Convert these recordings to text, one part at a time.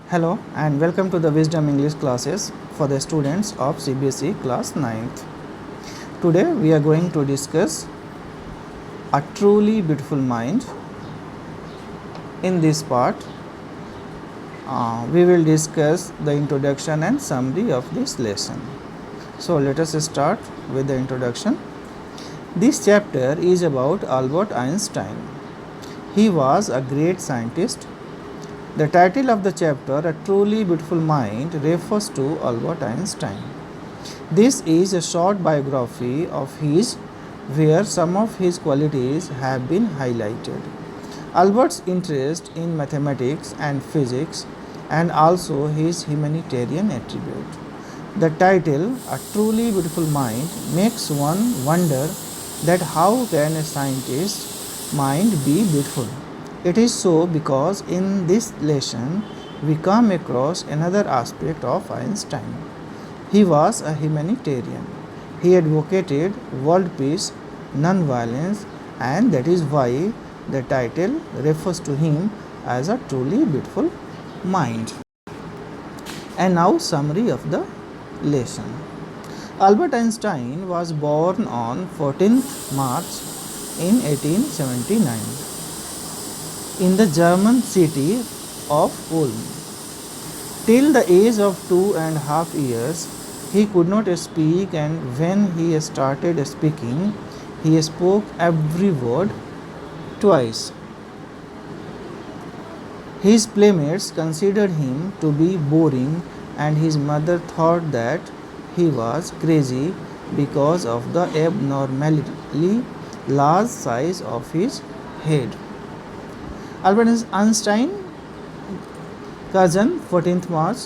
Hello and welcome to the Wisdom English classes for the students of CBSE class 9th. Today we are going to discuss a truly beautiful mind. In this part, we will discuss the introduction and summary of this lesson. So let us start with the introduction. This chapter is about Albert Einstein. He was a great scientist. The title of the chapter, A Truly Beautiful Mind, refers to Albert Einstein. This is a short biography of his where some of his qualities have been highlighted. Albert's interest in mathematics and physics and also his humanitarian attribute. The title, A Truly Beautiful Mind, makes one wonder that how can a scientist's mind be beautiful? It is so because in this lesson we come across another aspect of Einstein. He was a humanitarian. He advocated world peace, non-violence, and that is why the title refers to him as a truly beautiful mind. And now summary of the lesson. Albert Einstein was born on 14th March in 1879 in the German city of Ulm. Till the age of 2.5 years, he could not speak, and when he started speaking, he spoke every word twice. His playmates considered him to be boring, and his mother thought that he was crazy because of the abnormally large size of his head. Albert Einstein का जन्म 14 मार्च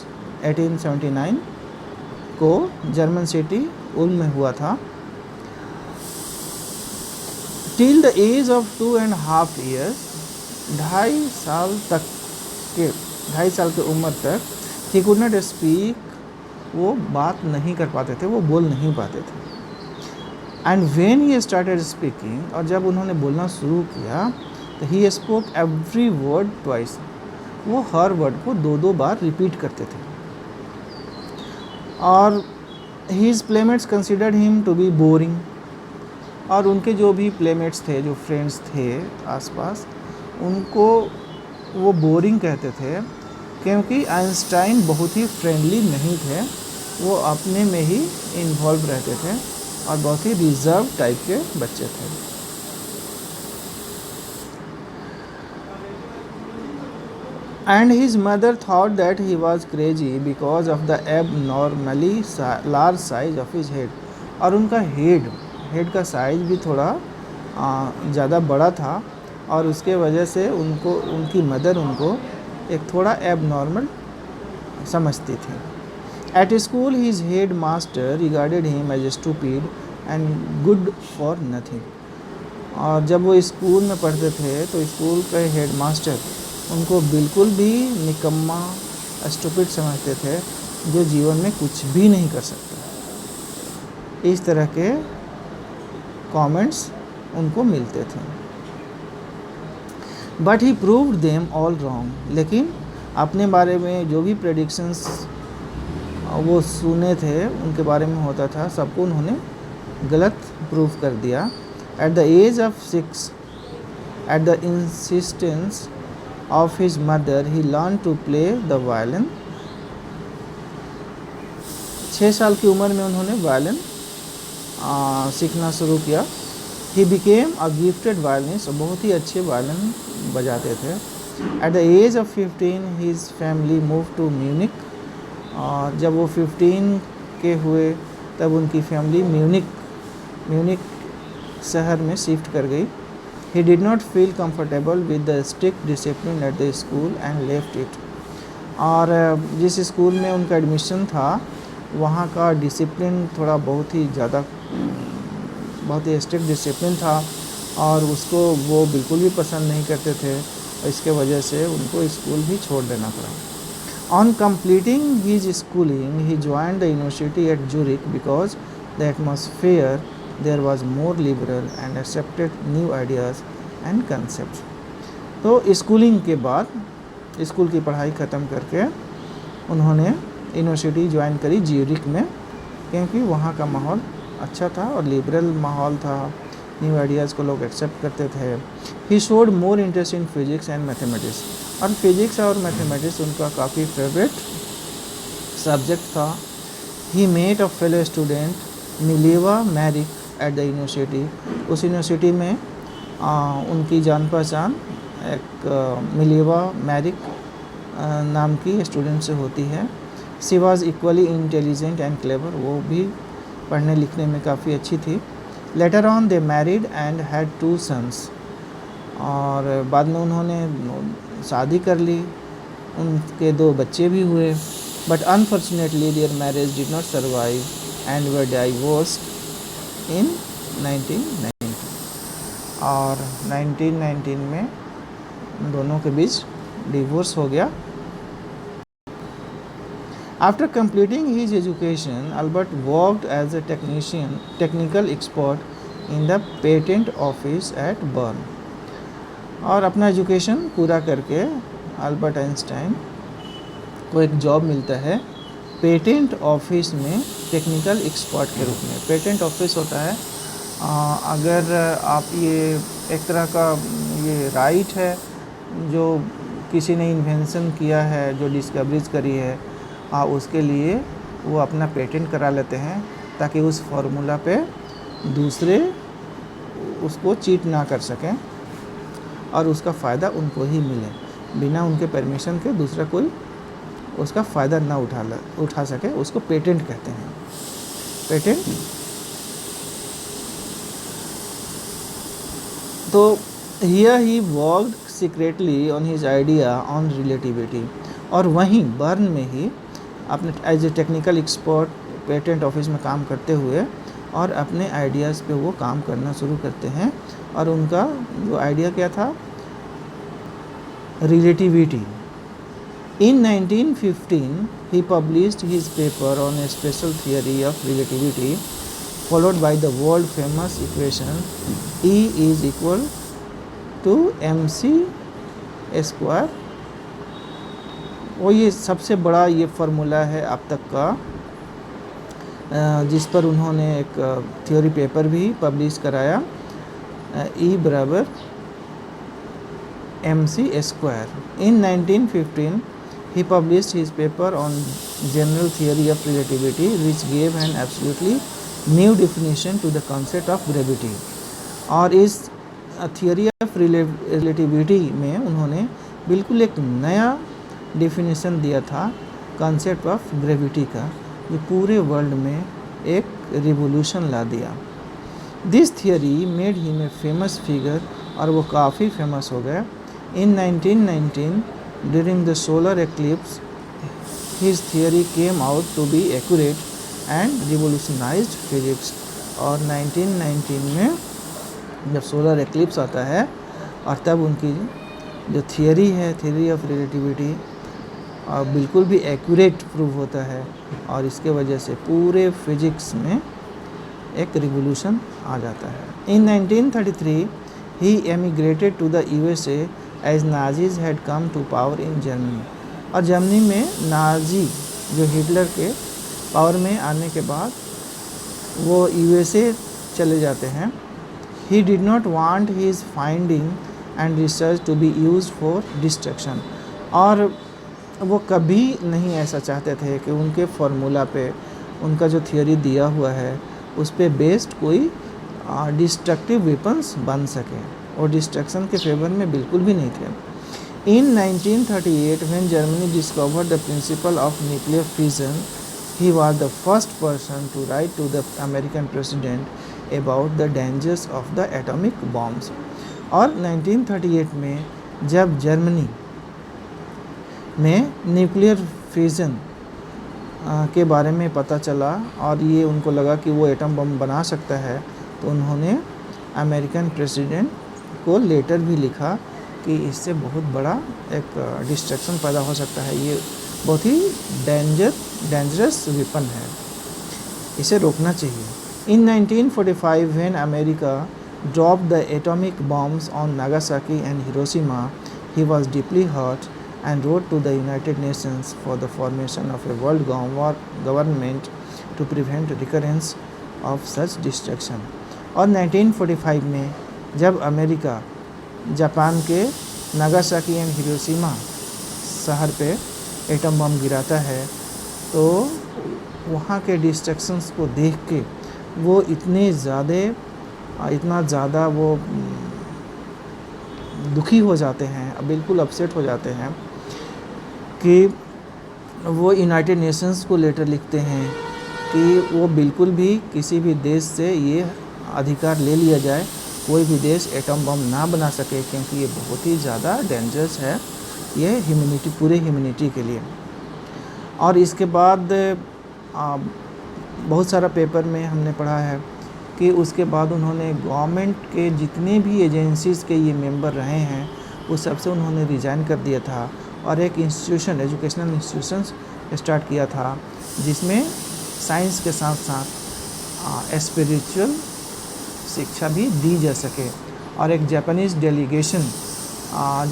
1879 को German city Uloom में हुआ था. Till the age of 2.5 years, 2.5 साल के उम्र तक ही कुड नॉट स्पीक, वो बात नहीं कर पाते थे, वो बोल नहीं पाते थे. And when he started speaking, और जब उन्होंने बोलना शुरू किया तो he spoke every word twice, वो हर वर्ड को दो बार रिपीट करते थे. और his playmates considered him to be boring, और उनके जो भी प्लेमेट्स थे, जो फ्रेंड्स थे आसपास, उनको वो बोरिंग कहते थे क्योंकि आइंस्टाइन बहुत ही फ्रेंडली नहीं थे. वो अपने में ही इन्वॉल्व रहते थे और बहुत ही रिजर्व टाइप के बच्चे थे. And his mother thought that he was crazy because of the abnormally large size of his head. और उनका हेड का साइज़ भी थोड़ा ज़्यादा बड़ा था, और उसके वजह से उनकी मदर उनको एक थोड़ा एबनॉर्मल समझती थी. At school his head master regarded him as stupid and good for nothing. और जब वो स्कूल में पढ़ते थे तो स्कूल के हेड मास्टर उनको बिल्कुल भी निकम्मा, स्टूपिड समझते थे, जो जीवन में कुछ भी नहीं कर सकते. इस तरह के कमेंट्स उनको मिलते थे. But he proved them all wrong. लेकिन अपने बारे में जो भी प्रेडिक्शंस वो सुने थे, उनके बारे में होता था, सबको उन्होंने गलत प्रूव कर दिया. At the age of 6, at the insistence of his mother, he learned to play the violin. 6 साल की उम्र में उन्होंने वायलिन सीखना शुरू किया. He became a gifted violinist, बहुत ही अच्छे वायलिन बजाते थे. At the age of 15, his family moved to Munich. और जब वो 15 के हुए तब उनकी फैमिली म्यूनिक शहर में शिफ्ट कर गई. He did not feel comfortable with the strict discipline at the school and left it. और जिस स्कूल में उनका एडमिशन था, वहाँ का डिसिप्लिन थोड़ा बहुत ही स्ट्रिक्ट डिसिप्लिन था, और उसको वो बिल्कुल भी पसंद नहीं करते थे. इसके वजह से उनको स्कूल भी छोड़ देना पड़ा. On completing his schooling, he joined the university at Zurich because the atmosphere there was more liberal and accepted new ideas and concepts. तो स्कूलिंग के बाद, स्कूल की पढ़ाई ख़त्म करके उन्होंने यूनिवर्सिटी ज्वाइन करी ज्यूरिख में, क्योंकि वहाँ का माहौल अच्छा था और लिबरल माहौल था, न्यू आइडियाज़ को लोग एक्सेप्ट करते थे। He showed more interest in physics and mathematics, और फिजिक्स और मैथमेटिक्स उनका काफ़ी फेवरेट सब्जेक्ट था। He met a fellow student Mileva Maric at the university, उस यूनिवर्सिटी में उनकी जान पहचान एक मिलेवा मैरिक नाम की स्टूडेंट से होती है। She was equally intelligent and clever, वो भी पढ़ने लिखने में काफ़ी अच्छी थी। Later on they married and had 2 sons, और बाद में उन्होंने शादी कर ली, उनके 2 बच्चे भी हुए। But unfortunately their marriage did not survive and were divorced in 1919, और 1919 में दोनों के बीच डिवोर्स हो गया। After completing his education, Albert worked as a technical expert in the patent office at Bern. और अपना एजुकेशन पूरा करके अल्बर्ट आइंस्टाइन को एक जॉब मिलता है पेटेंट ऑफिस में टेक्निकल एक्सपर्ट के रूप में। पेटेंट ऑफिस होता है अगर आप ये एक तरह का ये राइट है जो किसी ने इन्वेंशन किया है, जो डिस्कवरीज करी है, उसके लिए वो अपना पेटेंट करा लेते हैं ताकि उस फार्मूला पे दूसरे उसको चीट ना कर सकें और उसका फ़ायदा उनको ही मिले, बिना उनके परमिशन के दूसरा कोई उसका फ़ायदा ना उठा सके, उसको पेटेंट कहते हैं। पेटेंट तो here he worked secretly on his idea on relativity, और वहीं बर्न में ही अपने as a technical expert patent office में काम करते हुए और अपने आइडियाज़ पे वो काम करना शुरू करते हैं। और उनका जो आइडिया क्या था, relativity. In 1915 he published his paper on a special theory of relativity followed by the world famous equation E is equal to mc square. वो ये सबसे बड़ा ये फार्मूला है अब तक का, जिस पर उन्होंने एक थ्योरी पेपर भी पब्लिश कराया, E बराबर mc square. In 1915 he published his paper on general theory of relativity which gave an absolutely new definition to the concept of gravity। और इस थियोरी ऑफ रिलेटिविटी में उन्होंने बिल्कुल एक नया डेफिनेशन दिया था कॉन्सेप्ट ऑफ ग्रेविटी का, जो पूरे वर्ल्ड में एक रिवोल्यूशन ला दिया। This theory made him a famous figure, और वो काफ़ी फेमस हो गया। In 1919 during the solar eclipse his theory came out to be accurate and revolutionized physics. और 1919 में जब सोलर एक्लिप्स आता है और तब उनकी जो थियोरी है, थियोरी ऑफ रिलेटिविटी, बिल्कुल भी एक्यूरेट प्रूव होता है, और इसके वजह से पूरे फिजिक्स में एक रिवोल्यूशन आ जाता है। In 1933 he emigrated to the USA as Nazis had come to power in Germany. और जर्मनी में नाजी जो हिटलर के पावर में आने के बाद वो USA चले जाते हैं। He did not want his finding and research to be used for destruction, और वो कभी नहीं ऐसा चाहते थे कि उनके फार्मूला पे उनका जो थियोरी दिया हुआ है उस पे बेस्ड कोई डिस्ट्रक्टिव वेपन्स बन सके, और डिस्ट्रक्शन के फेवर में बिल्कुल भी नहीं थे। In 1938 when Germany discovered the principle of nuclear fission, he was the first person to write to the American president about the dangers of the atomic bombs. और 1938 में जब जर्मनी में न्यूक्लियर फिजन के बारे में पता चला और ये उनको लगा कि वो एटम बम बना सकता है, तो उन्होंने अमेरिकन प्रेसिडेंट को लेटर भी लिखा कि इससे बहुत बड़ा एक डिस्ट्रक्शन पैदा हो सकता है, ये बहुत ही डेंजरस वेपन है, इसे रोकना चाहिए। इन 1945 when America dropped the atomic bombs on Nagasaki and Hiroshima, he was deeply hurt and wrote to the United Nations for the formation of a world government to prevent recurrence of such destruction. और 1945 में जब America Japan के Nagasaki and Hiroshima शहर पे atom bomb गिराता है तो वहाँ के डिस्ट्रक्शंस को देख के वो इतना ज़्यादा वो दुखी हो जाते हैं, बिल्कुल अपसेट हो जाते हैं कि वो यूनाइटेड नेशंस को लेटर लिखते हैं कि वो बिल्कुल भी किसी भी देश से ये अधिकार ले लिया जाए, कोई भी देश एटम बम ना बना सके, क्योंकि ये बहुत ही ज़्यादा डेंजरस है ये ह्यूमैनिटी, पूरे ह्यूमैनिटी के लिए। और इसके बाद बहुत सारा पेपर में हमने पढ़ा है कि उसके बाद उन्होंने गवर्नमेंट के जितने भी एजेंसीज़ के ये मेंबर रहे हैं उस सबसे उन्होंने रिज़ाइन कर दिया था और एक इंस्टीट्यूशन, एजुकेशनल इंस्टीट्यूशंस स्टार्ट किया था जिसमें साइंस के साथ साथ स्पिरिचुअल शिक्षा भी दी जा सके। और एक जापानीज़ डेलीगेशन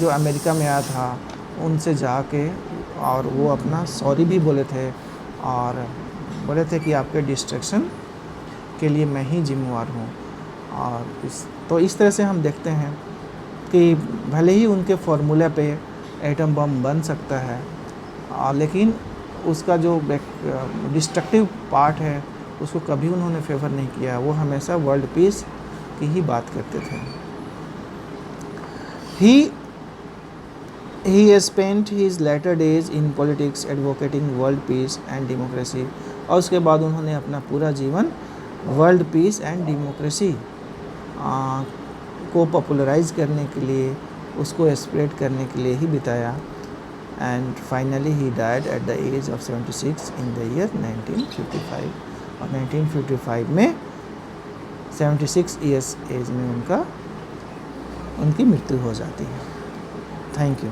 जो अमेरिका में आया था उनसे जाके और वो अपना सॉरी भी बोले थे और बोले थे कि आपके डिस्ट्रक्शन के लिए मैं ही जिम्मेवार हूँ। और इस तरह से हम देखते हैं कि भले ही उनके फॉर्मूले पे एटम बम बन सकता है लेकिन उसका जो डिस्ट्रक्टिव पार्ट है उसको कभी उन्होंने फेवर नहीं किया, वो हमेशा वर्ल्ड पीस की ही बात करते थे। He has spent his later days in politics advocating world peace and democracy। और उसके बाद उन्होंने अपना पूरा जीवन वर्ल्ड पीस एंड डेमोक्रेसी को पॉपुलराइज करने के लिए, उसको स्प्रेड करने के लिए ही बिताया। And finally he died at the age of 76 in the year 1955। और 1955 में 76 ईयर्स एज में उनकी मृत्यु हो जाती है। Thank you.